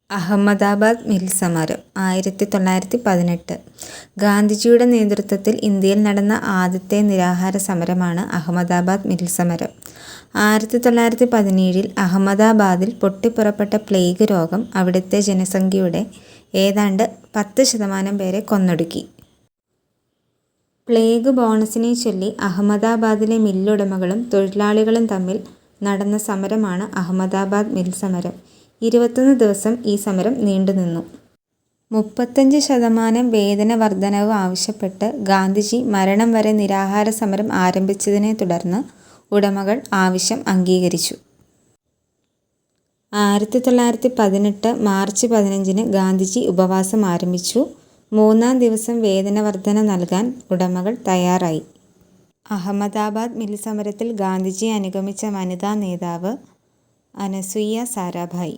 Ahmedabad mill സമരം 1918. ഗാന്ധിജിയുടെ നേതൃത്വത്തിൽ ഇന്ത്യയിൽ നടന്ന ആദ്യത്തെ നിരാഹാര സമരമാണ് അഹമ്മദാബാദ് മിൽ സമരം. 1917 അഹമ്മദാബാദിൽ പൊട്ടിപ്പുറപ്പെട്ട പ്ലേഗ് രോഗം അവിടുത്തെ ജനസംഖ്യയുടെ ഏതാണ്ട് 10% പേരെ കൊന്നൊടുക്കി. പ്ലേഗ് ബോണസിനെ ചൊല്ലി അഹമ്മദാബാദിലെ മില്ലുടമകളും തൊഴിലാളികളും തമ്മിൽ നടന്ന സമരമാണ് അഹമ്മദാബാദ് മിൽ സമരം. 21 ദിവസം ഈ സമരം നീണ്ടുനിന്നു. 35% വേതന വർധനവ് ആവശ്യപ്പെട്ട് ഗാന്ധിജി മരണം വരെ നിരാഹാര സമരം ആരംഭിച്ചതിനെ തുടർന്ന് ഉടമകൾ ആവശ്യം അംഗീകരിച്ചു. 1918 മാർച്ച് 15 ഗാന്ധിജി ഉപവാസം ആരംഭിച്ചു. 3-ാം ദിവസം വേതന വർധന നൽകാൻ ഉടമകൾ തയ്യാറായി. അഹമ്മദാബാദ് മിൽ സമരത്തിൽ ഗാന്ധിജിയെ അനുഗമിച്ച വനിതാ നേതാവ് അനസൂയ സാരാഭായി.